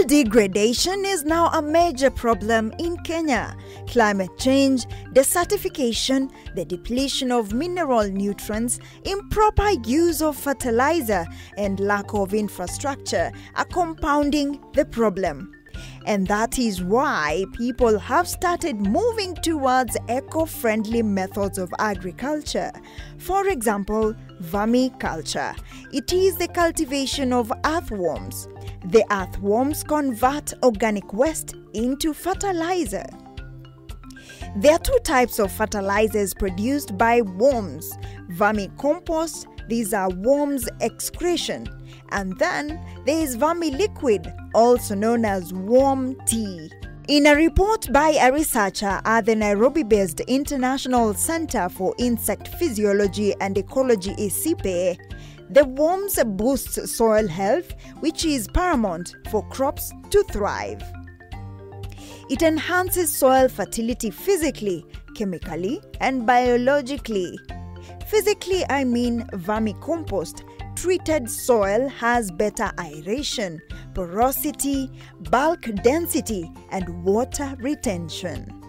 Soil degradation is now a major problem in Kenya. Climate change, desertification, the depletion of mineral nutrients, improper use of fertilizer, and lack of infrastructure are compounding the problem. And that is why people have started moving towards eco-friendly methods of agriculture. For example, vermiculture. It is the cultivation of earthworms. The earthworms convert organic waste into fertilizer. There are two types of fertilizers produced by worms. Vermicompost, these are worms' excretion. And then there is vermiliquid, also known as worm tea. In a report by a researcher at the Nairobi-based International Center for Insect Physiology and Ecology (ICIPE), the worms boost soil health, which is paramount for crops to thrive. It enhances soil fertility physically, chemically, and biologically. Physically, I mean vermicompost. Treated soil has better aeration, porosity, bulk density, and water retention.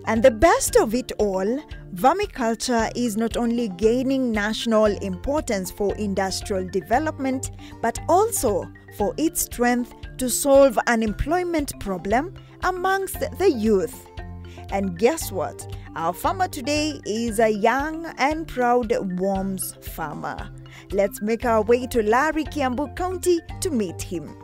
And the best of it all, vermiculture is not only gaining national importance for industrial development, but also for its strength to solve unemployment problem amongst the youth. And guess what? Our farmer today is a young and proud worms farmer. Let's make our way to Lari, Kiambu County to meet him.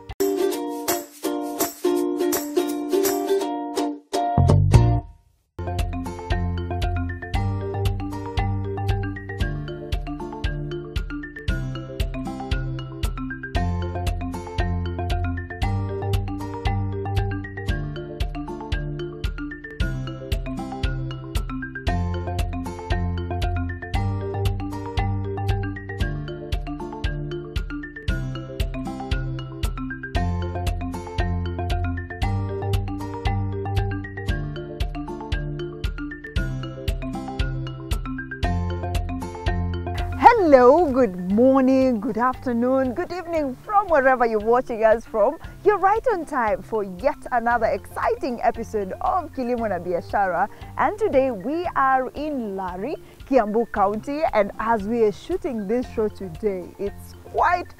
Hello, good morning, good afternoon, good evening from wherever you're watching us from. You're right on time for yet another exciting episode of Kilimo na Biashara. And today we are in Lari, Kiambu County, and as we are shooting this show today, it's quite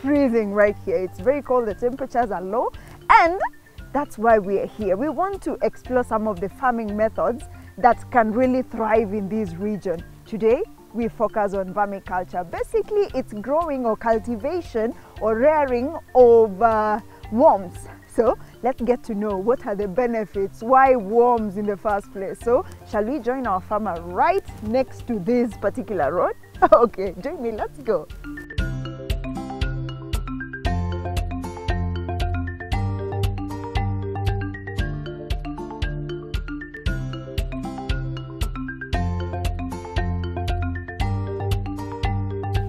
freezing right here. It's very cold, the temperatures are low, and that's why we are here. We want to explore some of the farming methods that can really thrive in this region. Today, we focus on vermiculture. Basically, it's growing or cultivation or rearing of worms. So let's get to know what are the benefits, why worms in the first place. So shall we join our farmer right next to this particular road? Okay, join me, let's go.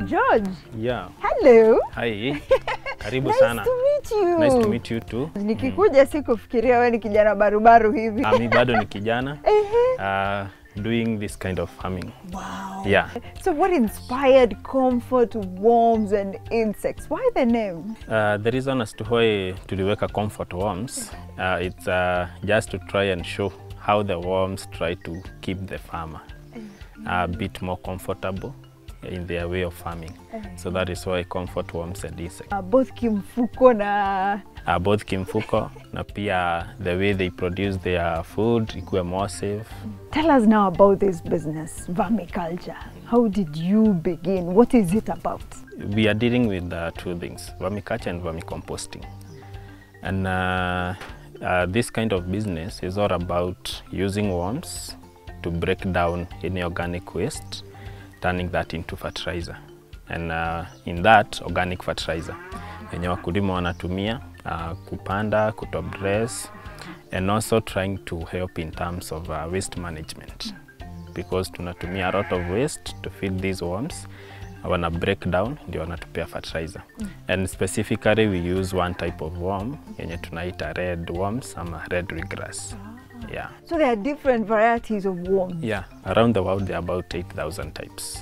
George. Yeah. Hello. Hi. Karibu Nice sana. to meet you. Nice to meet you too. Nikikuja sikufikiria wewe ni kijana barubaru hivi. Mimi bado ni kijana. Doing this kind of farming. Wow. Yeah. So what inspired comfort worms and insects? Why the name? The reason as to why tuliweka comfort worms, it's just to try and show how the worms try to keep the farmer a bit more comfortable in their way of farming. So that is why comfort worms and insects. Both kimfuko na both kimfuko na pia the way they produce their food ikuwe more safe. Tell us now about this business, vermiculture. How did you begin? What is it about? We are dealing with two things, vermiculture and vermicomposting. And this kind of business is all about using worms to break down any organic waste, turning that into fertilizer. And in that organic fertilizer, wenye wakulima wanatumia kupanda, kutop dress, and also trying to help in terms of waste management. Because tunatumia a lot of waste to feed these worms, wana break down, ndio wanatupea fertilizer. And specifically we use one type of worm, yenye tunaita red worms ama red ryegrass. Yeah. So there are different varieties of worms? Yeah, around the world there are about 8,000 types.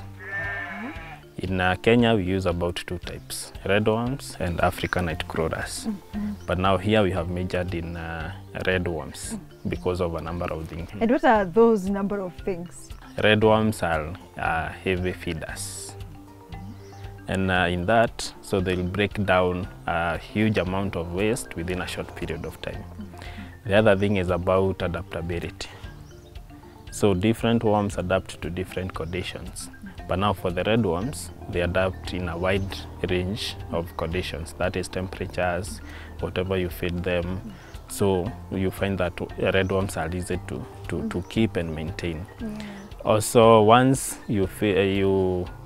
In In Kenya, we use about 2 types, red worms and African night crawlers. But now here we have majored in red worms because of a number of things. And what are those number of things? Red worms are heavy feeders. And in that, so they'll break down a huge amount of waste within a short period of time. The other thing is about adaptability. So different worms adapt to different conditions. But now for the red worms, they adapt in a wide range of conditions. That is temperatures, whatever you feed them. So you find that red worms are easy to keep and maintain. Also, once you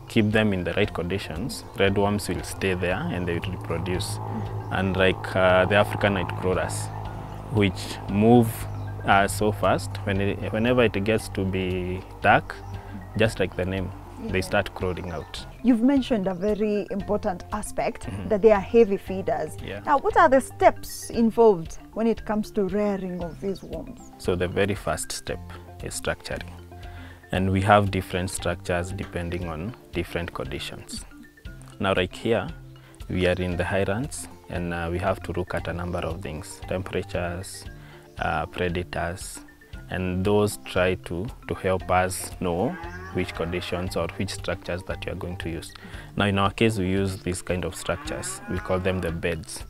keep them in the right conditions, red worms will stay there and they will reproduce. And like the African night crawlers, which move so fast, whenever it gets to be dark, just like the name, they start crawling out. You've mentioned a very important aspect, that they are heavy feeders. Yeah. Now, what are the steps involved when it comes to rearing of these worms? So the very first step is structuring. And we have different structures depending on different conditions. Now, like here, we are in the highlands, and we have to look at a number of things, temperatures, predators, and those try to help us know which conditions or which structures that you are going to use. Now, in our case, we use these kind of structures. We call them the beds,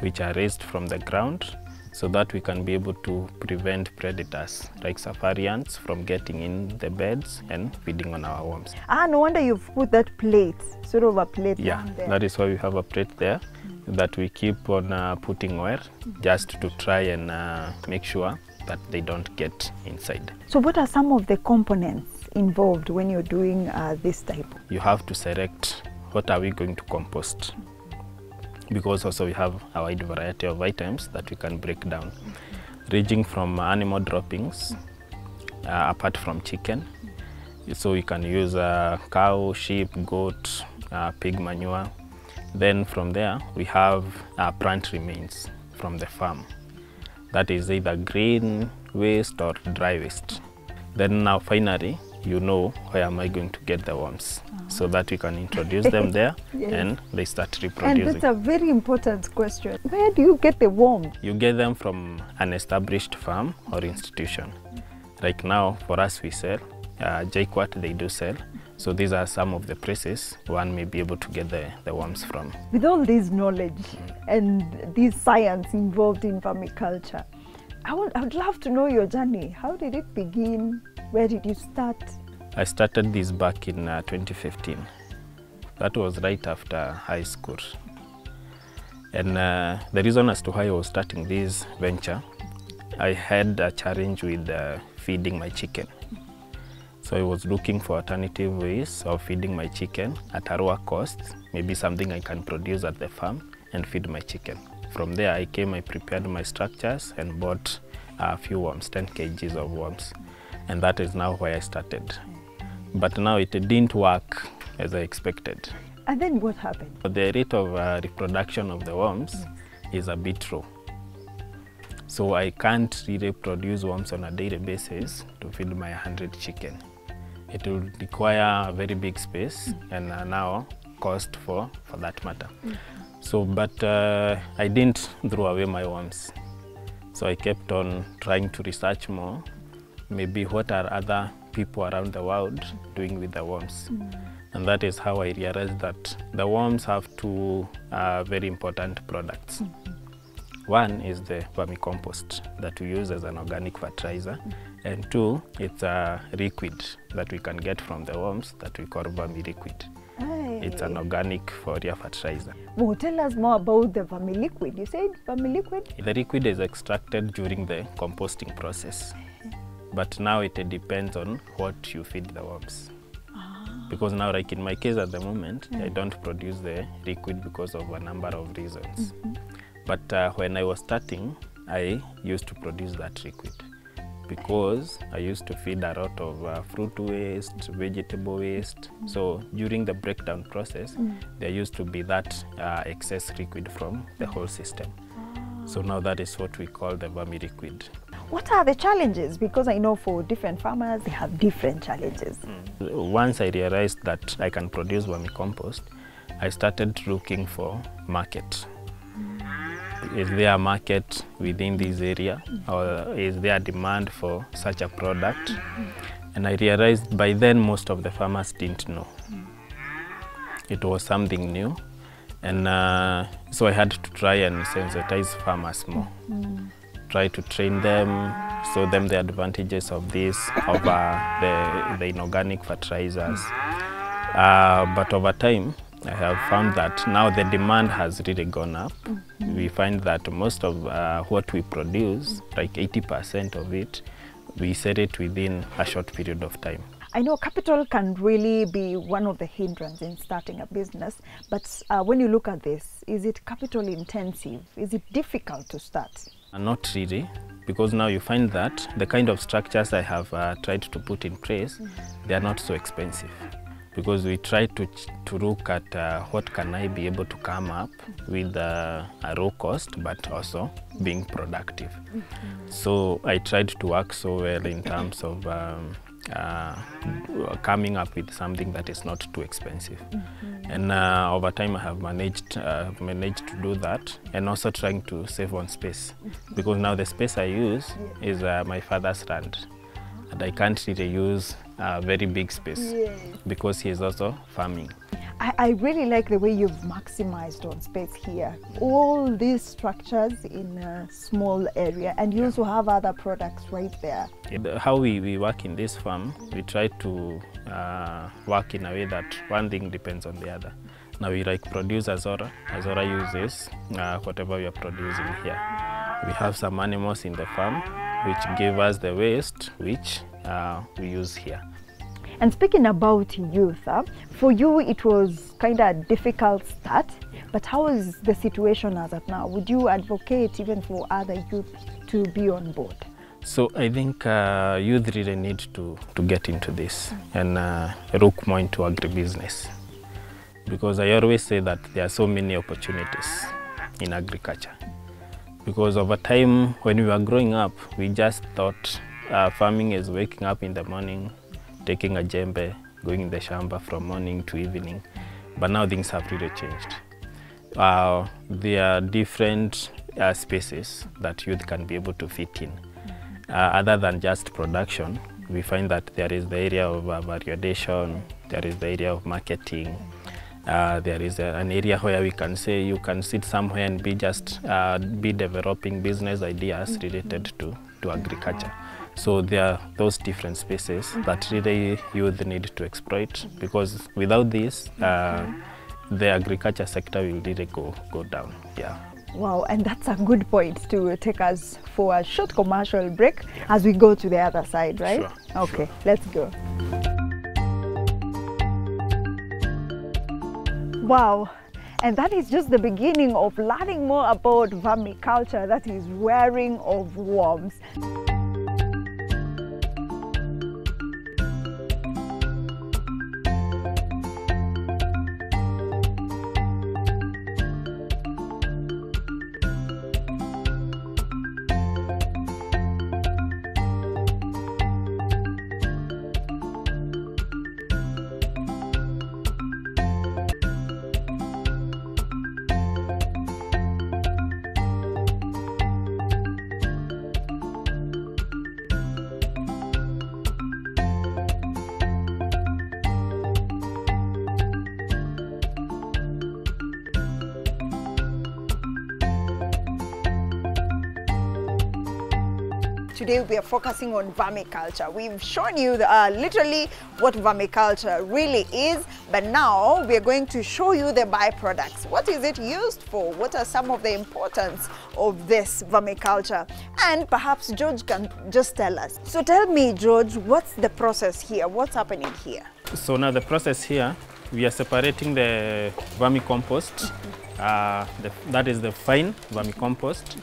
which are raised from the ground so that we can be able to prevent predators like safari ants from getting in the beds and feeding on our worms. No wonder you've put that plate, sort of a plate down there. That is why we have a plate there that we keep on putting oil just to try and make sure that they don't get inside. So what are some of the components involved when you're doing this type? You have to select what are we going to compost, because also we have a wide variety of items that we can break down, ranging from animal droppings, apart from chicken. So you can use cow, sheep, goat, pig manure. Then from there, we have plant remains from the farm. That is either green waste or dry waste. Then now finally, you know where am I going to get the worms, so that you can introduce them there and they start reproducing. And that's a very important question. Where do you get the worms? You get them from an established farm or institution. Like now, for us, we sell. JQuat, they do sell. So these are some of the places one may be able to get the worms from. With all this knowledge and this science involved in vermiculture, I would love to know your journey. How did it begin? Where did you start? I started this back in 2015. That was right after high school. And the reason as to why I was starting this venture, I had a challenge with feeding my chicken. So I was looking for alternative ways of feeding my chicken at a lower cost, maybe something I can produce at the farm and feed my chicken. From there I prepared my structures and bought a few worms, 10 kgs of worms. And that is now where I started. But now it didn't work as I expected. And then what happened? The rate of reproduction of the worms is a bit low. So I can't really produce worms on a daily basis to feed my 100 chicken. It will require a very big space and now cost for that matter. So, but I didn't throw away my worms. So I kept on trying to research more, maybe what are other people around the world doing with the worms. And that is how I realized that the worms have two very important products. One is the vermicompost that we use as an organic fertilizer, and two, it's a liquid that we can get from the worms that we call vermiliquid. It's an organic foliar fertilizer. Well, tell us more about the vermiliquid. You said vermiliquid? The liquid is extracted during the composting process, but now it depends on what you feed the worms. Because now, like in my case at the moment, I don't produce the liquid because of a number of reasons. But when I was starting, I used to produce that liquid because I used to feed a lot of fruit waste, vegetable waste. So during the breakdown process, there used to be that excess liquid from the whole system. So now that is what we call the vermiliquid. What are the challenges? Because I know for different farmers, they have different challenges. Once I realized that I can produce vermicompost, I started looking for market. Is there a market within this area, or is there a demand for such a product? And I realized by then most of the farmers didn't know. It was something new, and so I had to try and sensitize farmers more. Try to train them, show them the advantages of this over the inorganic fertilizers. But over time, I have found that now the demand has really gone up. We find that most of what we produce, like 80% of it, we sell it within a short period of time. I know capital can really be one of the hindrances in starting a business, but when you look at this, is it capital intensive? Is it difficult to start? Not really, because now you find that the kind of structures I have tried to put in place, they are not so expensive. Because we try to look at what can I be able to come up with a low cost, but also being productive. So I tried to work so well in terms of coming up with something that is not too expensive. And over time I have managed to do that, and also trying to save on space. Because now the space I use is my father's land. And I can't really use a very big space because he is also farming. I really like the way you've maximized on space here. All these structures in a small area, and you also have other products right there. How we work in this farm, we try to work in a way that one thing depends on the other. Now we like produce Azora. Azora uses whatever we are producing here. We have some animals in the farm which give us the waste which we use here. And speaking about youth, for you it was kind of a difficult start, but how is the situation as of now? Would you advocate even for other youth to be on board? So I think youth really need to get into this and look more into agribusiness. Because I always say that there are so many opportunities in agriculture. Because over time, when we were growing up, we just thought farming is waking up in the morning, taking a djembe, going in the shamba from morning to evening. But now things have really changed. There are different spaces that youth can be able to fit in. Other than just production, we find that there is the area of variation, there is the area of marketing, there is an area where we can say you can sit somewhere and be developing business ideas related to agriculture. So there are those different spaces that really youth need to exploit, because without this, the agriculture sector will really go down. Yeah. Wow, and that's a good point to take us for a short commercial break as we go to the other side, right? Sure. Okay, let's go. Wow, and that is just the beginning of learning more about vermiculture, that is rearing of worms. Today we are focusing on vermiculture. We've shown you literally what vermiculture really is, but now we are going to show you the byproducts. What is it used for? What are some of the importance of this vermiculture? And perhaps George can just tell us. So tell me, George, what's the process here? What's happening here? So now the process here, we are separating the vermicompost, that is the fine vermicompost,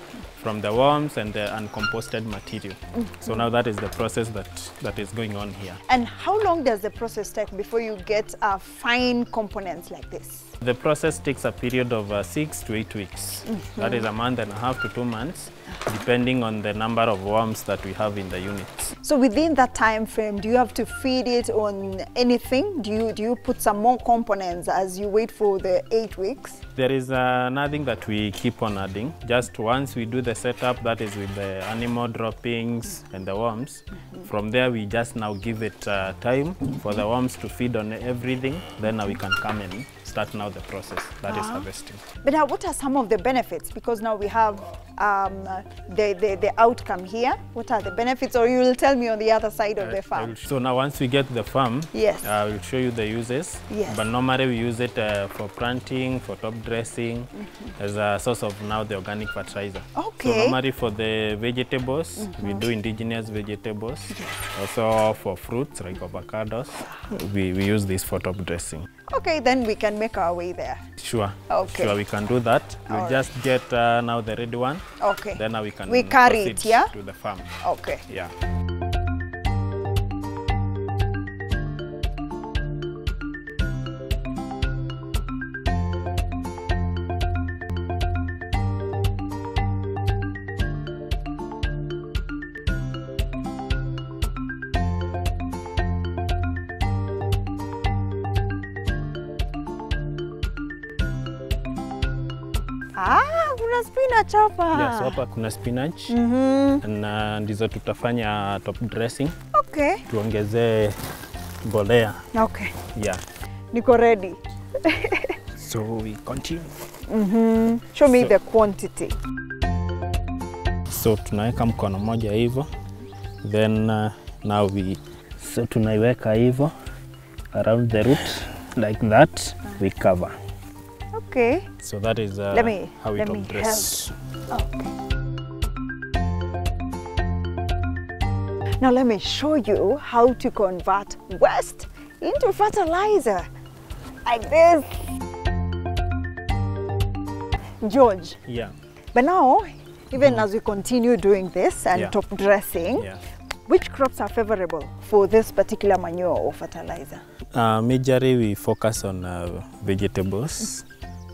from the worms and the uncomposted material. So now that is the process that is going on here. And how long does the process take before you get fine components like this? The process takes a period of 6 to 8 weeks. That is a month and a half to 2 months, depending on the number of worms that we have in the units. So within that time frame, do you have to feed it on anything? Do you put some more components as you wait for the 8 weeks? There is nothing that we keep on adding. Just once we do the setup, that is with the animal droppings and the worms. From there, we just now give it time for the worms to feed on everything. Then now we can come and start now the process, that is harvesting. But now what are some of the benefits? Because now we have the outcome here. What are the benefits? Or you will tell me on the other side of the farm. So now once we get the farm, yes, we'll show you the uses. Yes. But normally we use it for planting, for top dressing, as a source of now the organic fertilizer. Okay. So normally for the vegetables, we do indigenous vegetables. Also for fruits like avocados, we use this for top dressing. Okay, then we can make our way there. Sure. Okay. Sure, we can do that. We'll just get now the red one. Okay. Then now we can carry it, yeah? To the farm. Okay. Yeah. Kuna spinach hapa. Yes, hapa kuna spinach. Na ndizo tutafanya top dressing. Okay. Tuongezee mbolea. Okay. Yeah. Niko ready. So we continue. Show me the quantity. So tunaweka mkono moja hivyo. Then now so tunaiweka hivyo around the root like that. We cover. Okay. So that is how we top dress. Okay. Now let me show you how to convert waste into fertilizer. Like this. George. Yeah. But now, even as we continue doing this and top dressing, which crops are favorable for this particular manure or fertilizer? Majorly we focus on vegetables,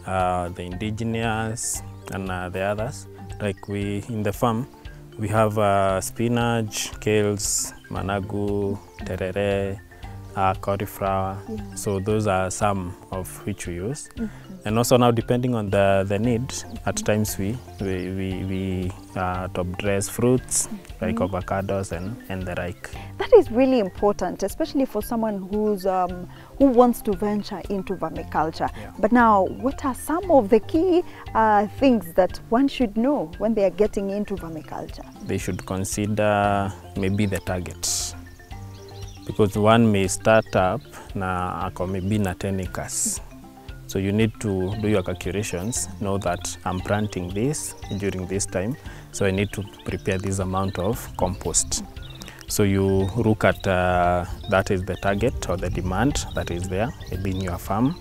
the indigenous and the others. Like in the farm, we have spinach, kales, managu, terere, cauliflower. So those are some of which we use. And also now, depending on the need, at times we top dress fruits like avocados and the like. That is really important, especially for someone who wants to venture into vermiculture. But now, what are some of the key things that one should know when they are getting into vermiculture? They should consider maybe the targets, because one may start up maybe na 10 acres. So you need to do your calculations, know that I'm planting this during this time, so I need to prepare this amount of compost. So you look at that is the target or the demand that is there, maybe in your farm.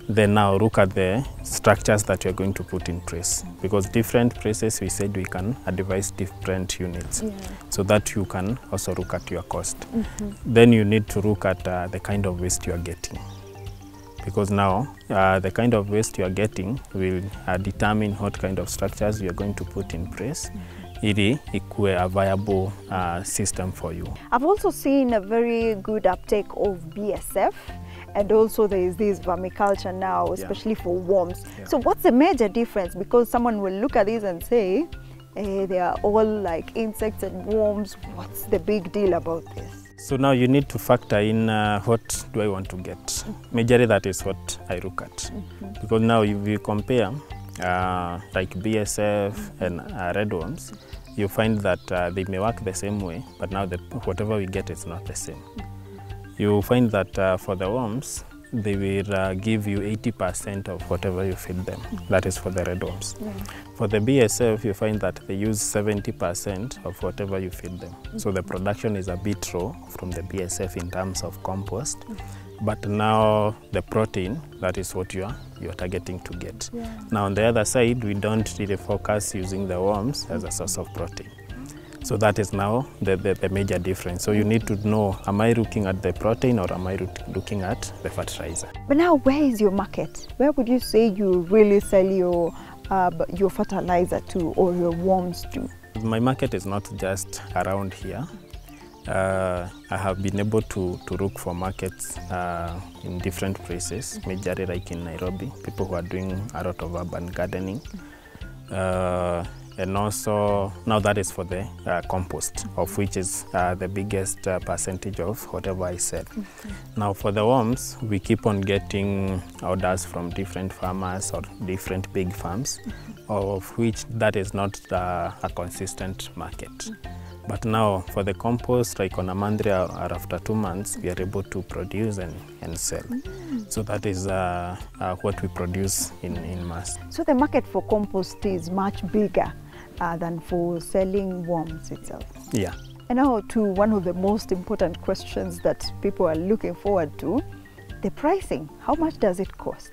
Then now look at the structures that you're going to put in place, because different places we said we can advise different units, so that you can also look at your cost. Then you need to look at the kind of waste you are getting, because now the kind of waste you are getting will determine what kind of structures you are going to put in place. Ili ikuwe a viable system for you. I've also seen a very good uptake of BSF, and also there is this vermiculture now, especially for worms. So what's the major difference? Because someone will look at this and say, they are all like insects and worms. What's the big deal about this? So now you need to factor in what do I want to get. Majorly that is what I look at. Because now if you compare like BSF and red worms, you find that they may work the same way, but now whatever we get is not the same. You find that for the worms, they will give you 80% of whatever you feed them. That is for the red worms. For the BSF, you find that they use 70% of whatever you feed them. So the production is a bit low from the BSF in terms of compost. But now the protein, that is what you're targeting to get. Yeah. Now on the other side, we don't really focus using the worms as a source of protein. So that is now the major difference. So you need to know, am I looking at the protein or am I looking at the fertilizer? But now, where is your market? Where would you say you really sell your fertilizer to or your worms to? My market is not just around here. I have been able to look for markets in different places, majorly like in Nairobi, people who are doing a lot of urban gardening. And also, now that is for the compost, of which is the biggest percentage of whatever I sell. Now for the worms, we keep on getting orders from different farmers or different big farms, of which that is not a consistent market. But now for the compost, like on a monthly or after 2 months, we are able to produce and sell. So that is what we produce in mass. So the market for compost is much bigger than for selling worms itself. Yeah. And now to one of the most important questions that people are looking forward to, the pricing. How much does it cost?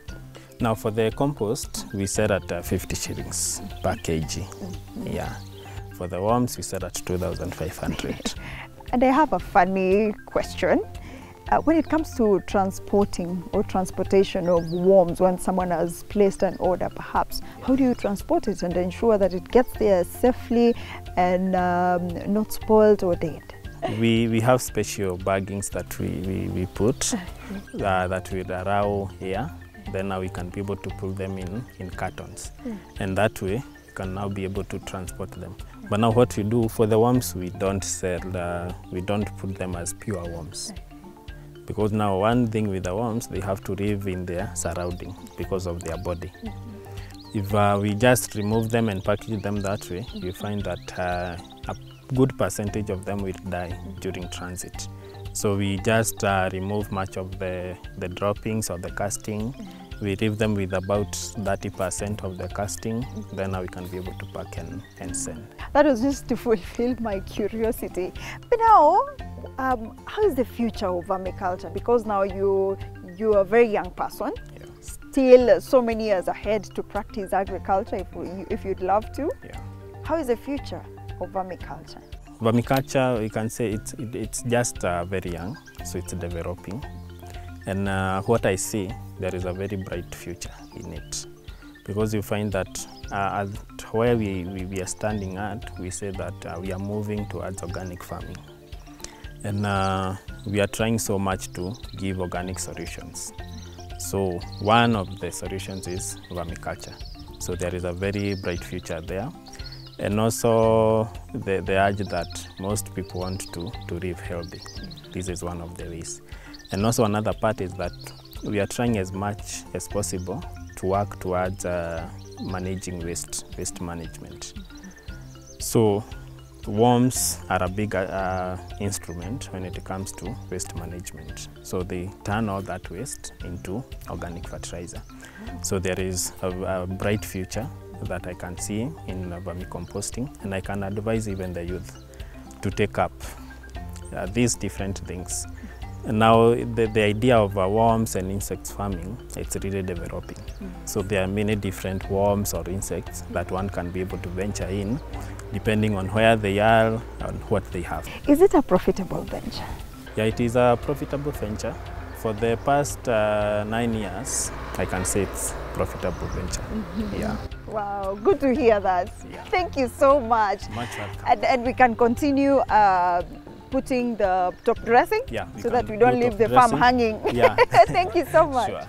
Now for the compost, we sell at 50 shillings per kg. Yeah. For the worms, we sell at 2,500. And I have a funny question. When it comes to transporting or transportation of worms, when someone has placed an order perhaps, how do you transport it and ensure that it gets there safely and not spoiled or dead? We have special baggings that we put that will allow air. Then now we can be able to put them in cartons. And that way, we can now be able to transport them. But now what we do for the worms, we don't sell, we don't put them as pure worms. Because now one thing with the worms, they have to live in their surrounding because of their body. If we just remove them and package them that way, you find that a good percentage of them will die during transit. So we just remove much of the droppings or the casting. We leave them with about 30% of the casting, then now we can be able to pack and send. That was just to fulfill my curiosity. But now, how is the future of vermiculture? Because now you're a very young person, Yeah. still so many years ahead to practice agriculture if you'd love to. Yeah. How is the future of vermiculture? Vermiculture, we can say it's just very young, so it's developing. And what I see, there is a very bright future in it. Because you find that at where we are standing at, we say that we are moving towards organic farming. And we are trying so much to give organic solutions. So one of the solutions is vermiculture. So there is a very bright future there. And also the urge that most people want to live healthy. This is one of the ways. And also another part is that we are trying as much as possible to work towards managing waste management. So worms are a big instrument when it comes to waste management. So they turn all that waste into organic fertilizer. So there is a bright future that I can see in vermicomposting, and I can advise even the youth to take up these different things. And now the idea of worms and insects farming, it's really developing. So there are many different worms or insects that one can be able to venture in, depending on where they are and what they have. Is it a profitable venture? Yeah, it is a profitable venture. For the past 9 years, I can say it's a profitable venture. Yeah. Wow, good to hear that. Yeah. Thank you so much. Much welcome. And we can continue putting the top dressing, Yeah, so that we don't leave the farm hanging. Yeah. Thank you so much. Sure.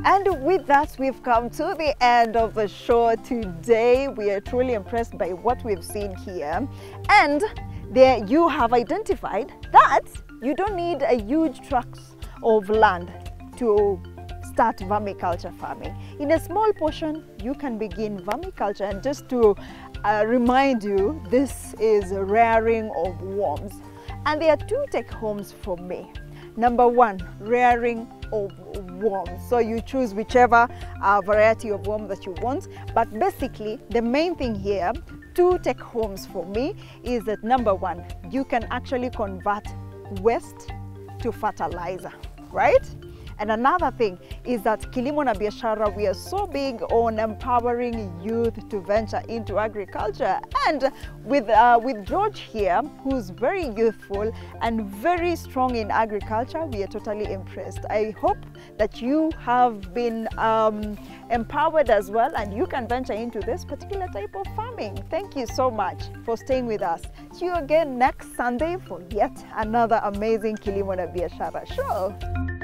And with that, we've come to the end of the show today. We are truly impressed by what we've seen here. And there you have identified that you don't need a huge tracts of land to start vermiculture farming. In a small portion, you can begin vermiculture. And just to remind you, this is rearing of worms. And there are two take-homes for me. Number one, rearing of worms. So you choose whichever variety of worm that you want. But basically, the main thing here, two take-homes for me, is that number one, you can actually convert waste to fertilizer, right? And another thing is that Kilimo na Biashara, we are so big on empowering youth to venture into agriculture. And with George here, who's very youthful and very strong in agriculture, we are totally impressed. I hope that you have been empowered as well, and you can venture into this particular type of farming. Thank you so much for staying with us. See you again next Sunday for yet another amazing Kilimo na Biashara show.